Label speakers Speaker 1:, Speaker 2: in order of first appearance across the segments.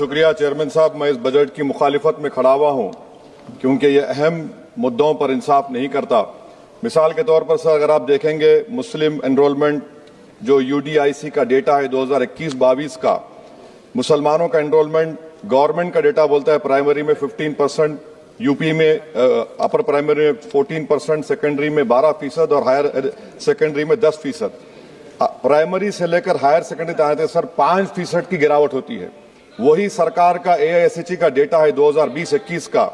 Speaker 1: शुक्रिया चेयरमैन साहब। मैं इस बजट की मुखालिफत में खड़ा हुआ हूं क्योंकि ये अहम मुद्दों पर इंसाफ नहीं करता। मिसाल के तौर पर सर, अगर आप देखेंगे मुस्लिम एनरोलमेंट जो यूडीआईसी का डेटा है 2021-22 का, मुसलमानों का एनरोलमेंट गवर्नमेंट का डेटा बोलता है प्राइमरी में 15%, यूपी में अपर प्राइमरी में 14%, सेकेंडरी में 12% और हायर सेकेंडरी में 10%। प्राइमरी से लेकर हायर सेकेंडरी तक आते सर 5% की गिरावट होती है। वही सरकार का एआईएसएचई का डेटा है 2020-21 का,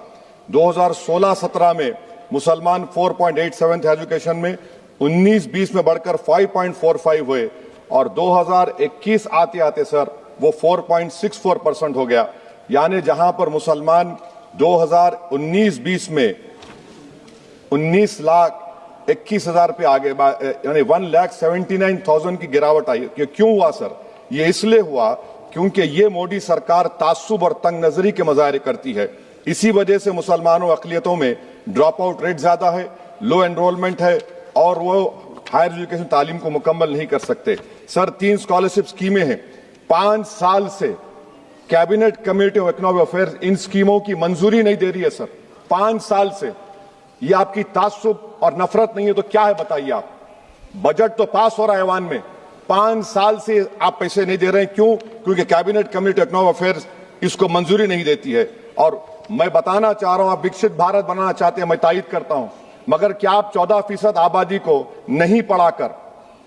Speaker 1: 2016-17 में मुसलमान 4.87 थे एजुकेशन में, 19-20 में बढ़कर 5.45 हुए और 2021 आते आते सर वो 4.64% हो गया। यानी जहां पर मुसलमान 2019-20 में 19,21,000 पे आगे, यानी 1,79,000 की गिरावट आई। ये क्यों हुआ सर? ये इसलिए हुआ क्योंकि ये मोदी सरकार तासुब और तंग नजरी के मजाहरे करती है। इसी वजह से मुसलमानों अकलियतों में ड्रॉप आउट रेट ज्यादा है, लो एनरोलमेंट है और वो हायर एजुकेशन तालीम को मुकम्मल नहीं कर सकते। सर 3 स्कॉलरशिप स्कीमें हैं, 5 साल से cabinet committee of economic affairs in स्कीमों की मंजूरी नहीं दे रही है सर, 5 साल से। ये आपकी तासुब और नफरत नहीं है तो क्या है बताइए आप? बजट तो पास हो रहा है ऐवान में, 5 साल से आप पैसे नहीं दे रहे हैं। क्यों? क्योंकि cabinet committee of economic affairs इसको मंजूरी नहीं देती है। और मैं बताना चाह रहा हूं, आप विकसित भारत बनाना चाहते हैं, मैं तायद करता हूं, मगर क्या आप 14% आबादी को नहीं पढ़ाकर,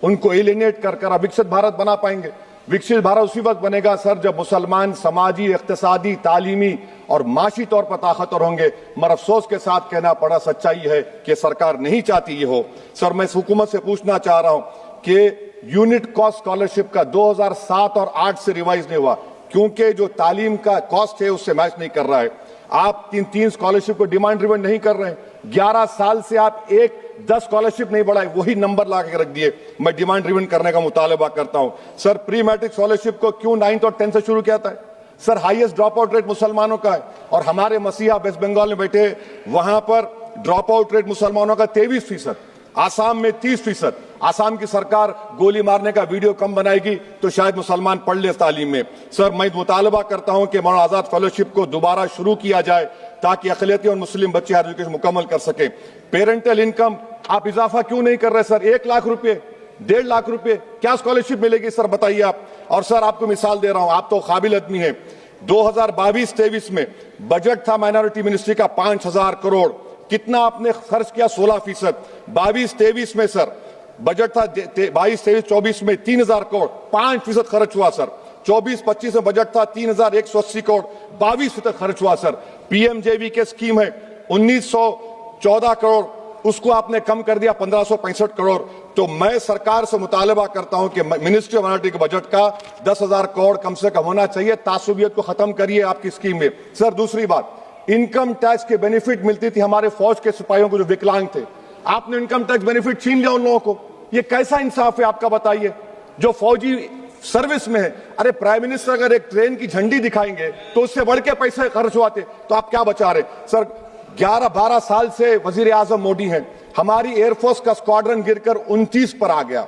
Speaker 1: उनको एलिनेट कर आप विकसित भारत बना पाएंगे? विकसित भारत उसी वक्त बनेगा सर जब मुसलमान समाजी, इक्तिसादी, तालीमी और माशी तौर पर ताकतवर होंगे। मगर अफसोस के साथ कहना पड़ा, सच्चाई है कि सरकार नहीं चाहती ये हो। सर मैं हुकूमत से पूछना चाह रहा हूं कि यूनिट कॉस्ट स्कॉलरशिप का 2007 और 8 से रिवाइज नहीं हुआ क्योंकि जो तालीम का कॉस्ट है उससे मैच नहीं कर रहा है। आप 3 स्कॉलरशिप को डिमांड ड्रिवन नहीं कर रहे हैं। 11 साल से आप 10 स्कॉलरशिप नहीं बढ़ाए, वही नंबर ला के रख दिए। मैं डिमांड ड्रिवन करने का मुतालबा करता हूं। सर प्री मैट्रिक स्कॉलरशिप को क्यों 9th और 10th से शुरू किया था? Sir highest drop out rate मुसलमानों का है और हमारे मसीहा वेस्ट बंगाल में बैठे, वहां पर ड्रॉप आउट रेट मुसलमानों का 23%, आसाम में 30%। आसाम की सरकार गोली मारने का वीडियो कम बनाएगी तो शायद मुसलमान पढ़ ले तालीम में। सर मैं मुतालबा करता हूं कि मौलाना आजाद फेलोशिप को दोबारा शुरू किया जाए ताकि अक़लियती और मुस्लिम बच्चे हायर एजुकेशन मुकम्मल कर सके। पेरेंटल इनकम आप इजाफा क्यों नहीं कर रहे सर? 1 लाख रुपए, 1.5 लाख रुपए क्या स्कॉलरशिप मिलेगी सर बताइए आप? और सर आपको मिसाल दे रहा हूं, आप तो काबिल आदमी हैं। 2022-23 में बजट था माइनॉरिटी मिनिस्ट्री का 5,000 करोड़, कितना आपने खर्च किया? 16%। 22-23 में सर बजट था 22-23-24 में 3,000 करोड़, 5% खर्च हुआ सर। 24-25 में बजट था 3,180 करोड़, 22% खर्च हुआ सर। पीएमजेवी के स्कीम है 1,914 करोड़, उसको आपने कम कर दिया 1,565 करोड़। तो मैं सरकार से मुतालबा करता हूं कि मिनिस्ट्री ऑफ माइनॉरिटी के बजट का 10,000 करोड़ कम से कम होना चाहिए। तासुबियत को खत्म करिए आपकी स्कीम में। सर दूसरी बात, इनकम टैक्स के बेनिफिट मिलती थी हमारे फौज के सिपाहियों को जो विकलांग थे, आपने इनकम टैक्स बेनिफिट छीन लिया उन लोगों को। ये कैसा इंसाफ है आपका बताइए? जो फौजी सर्विस में है, अरे प्राइम मिनिस्टर अगर एक ट्रेन की झंडी दिखाएंगे तो उससे बढ़ के पैसे खर्च हुआते, तो आप क्या बचा रहे? सर 11-12 साल से वजीर आजम मोदी हैं, हमारी एयरफोर्स का स्क्वाड्रन गिरकर 29 पर आ गया।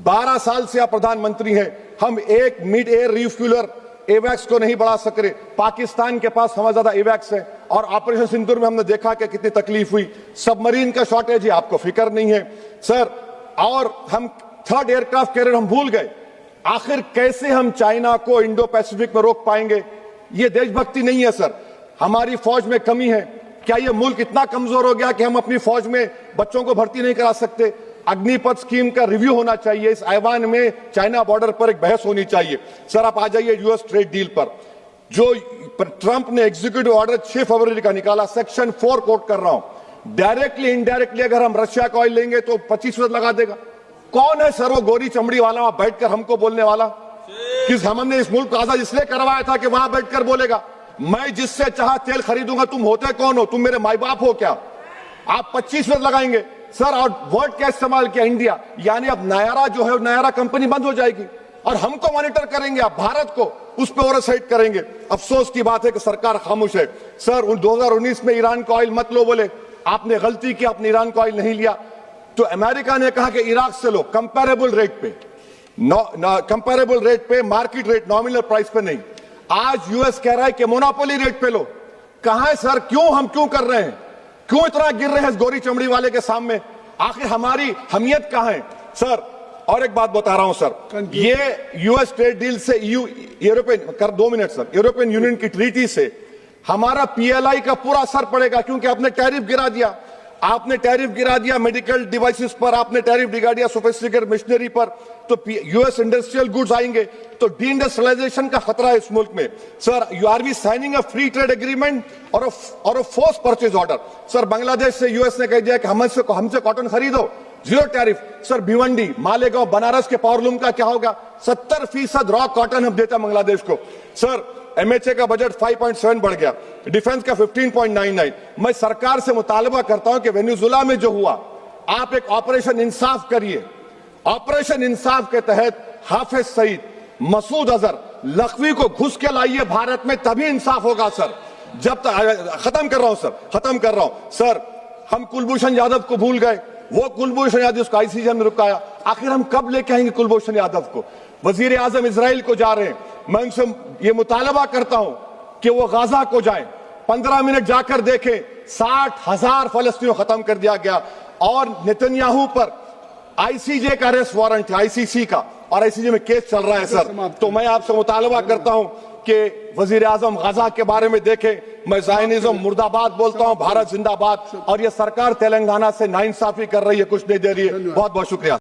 Speaker 1: 12 साल से आप प्रधानमंत्री हैं, हम एक मिड एयर रिफ्यूलर एवैक्स को नहीं बढ़ा सक रहे। पाकिस्तान के पास हमें ज्यादा एवैक्स है और ऑपरेशन सिंदूर में हमने देखा कि कितनी तकलीफ हुई। सबमरीन का शॉर्टेज है, आपको फिक्र नहीं है सर। और हम 3rd एयरक्राफ्ट कैरियर हम भूल गए। आखिर कैसे हम चाइना को इंडो पैसिफिक में रोक पाएंगे? ये देशभक्ति नहीं है सर। हमारी फौज में कमी है। क्या ये मुल्क इतना कमजोर हो गया कि हम अपनी फौज में बच्चों को भर्ती नहीं करा सकते? अग्निपथ स्कीम का रिव्यू होना चाहिए। इस ऐवान में चाइना बॉर्डर पर एक बहस होनी चाहिए। सर आप आ जाइए यूएस ट्रेड डील पर, जो ट्रंप ने एग्जीक्यूटिव ऑर्डर 6 फरवरी का निकाला, सेक्शन 4 कोट कर रहा हूं। डायरेक्टली इनडायरेक्टली अगर हम रशिया का ऑयल लेंगे तो 25% लगा देगा। कौन है सर वो गोरी चमड़ी वाला वहां बैठकर हमको बोलने वाला? किस हमने इस मुल्क को आजाद इसलिए करवाया था कि वहां बैठकर बोलेगा मैं जिससे चाह तेल खरीदूंगा। तुम होते कौन हो? तुम मेरे माई बाप हो क्या? आप 25% लगाएंगे सर। और वर्ड क्या इस्तेमाल किया? इंडिया। यानी अब नायरा जो है, नायरा कंपनी बंद हो जाएगी और हमको मॉनिटर करेंगे आप, भारत को उस पर ओवरसाइट करेंगे। अफसोस की बात है कि सरकार खामोश है। सर 2019 में ईरान का ऑयल मत लो बोले, आपने गलती की, आपने ईरान का ऑयल नहीं लिया। तो अमेरिका ने कहा कि इराक से लो, कंपेरेबल रेट पे, कंपेरेबल रेट पे, मार्केट रेट, नॉमिनल प्राइस पे नहीं। आज यूएस कह रहा है कि मोनोपोली रेट पे लो। कहां है सर? हम क्यों कर रहे हैं? क्यों इतना गिर रहे हैं इस गोरी चमड़ी वाले के सामने? आखिर हमारी हमियत कहां है सर? और एक बात बता रहा हूं सर, ये यूएस ट्रेड डील से European 2 minute sir, European union की ट्रीटी से हमारा पीएलआई का पूरा असर पड़ेगा, क्योंकि आपने टैरिफ गिरा दिया। आपने टैरिफ गिरा दिया मेडिकल डिवाइसेस पर, आपने टैरिफ गिरा दिया सोफिस्टिकेटेड मशीनरी पर, तो यूएस इंडस्ट्रियल गुड्स आएंगे, तो डी-इंडस्ट्रियलाइजेशन का खतरा है इस मुल्क में। Sir, you are we signing a free trade agreement और a force purchase order. Sir, Bangladesh से यूएस ने कह दिया कि हमसे कॉटन खरीदो, 0 टैरिफ। सर, भिवंडी, मालेगांव, बनारस के पावरलूम का क्या होगा? 70% रॉ कॉटन हम देते हैं बांग्लादेश को। सर, एमएचए का बजट 5.7 बढ़ गया, डिफेंस का 15.99। मैं सरकार से मुतालबा करता हूं कि वेनेजुएला में जो हुआ, आप एक ऑपरेशन इंसाफ करिए। ऑपरेशन इंसाफ के तहत हाफिज सईद, मसूद अजहर, लखवी को घुस के लाइए भारत में, तभी इंसाफ होगा सर। जब तक खत्म कर रहा हूं सर, हम कुलभूषण यादव को भूल गए। वो कुलभूषण यादव जिसको आईसीजे ने रुकाया, आखिर हम कब लेके आएंगे कुलभूषण यादव को? वजीर आजम इजराइल को जा रहे हैं, मैं उनसे ये मुतालबा करता हूं कि वो गाजा को जाएं, 15 मिनट जाकर देखें, 60,000 फलस्तीनियों खत्म कर दिया गया। और नेतन्याहू पर आईसीजे का अरेस्ट वारंट है, आईसीसी का, और आईसीजे में केस चल रहा है सर। तो मैं आपसे मुतालबा करता हूं कि वजीर आजम गाजा के बारे में देखें। मैं ज़ायनिज़्म मुर्दाबाद बोलता हूं, भारत जिंदाबाद। और ये सरकार तेलंगाना से नाइंसाफी कर रही है, कुछ नहीं दे रही है। बहुत बहुत शुक्रिया।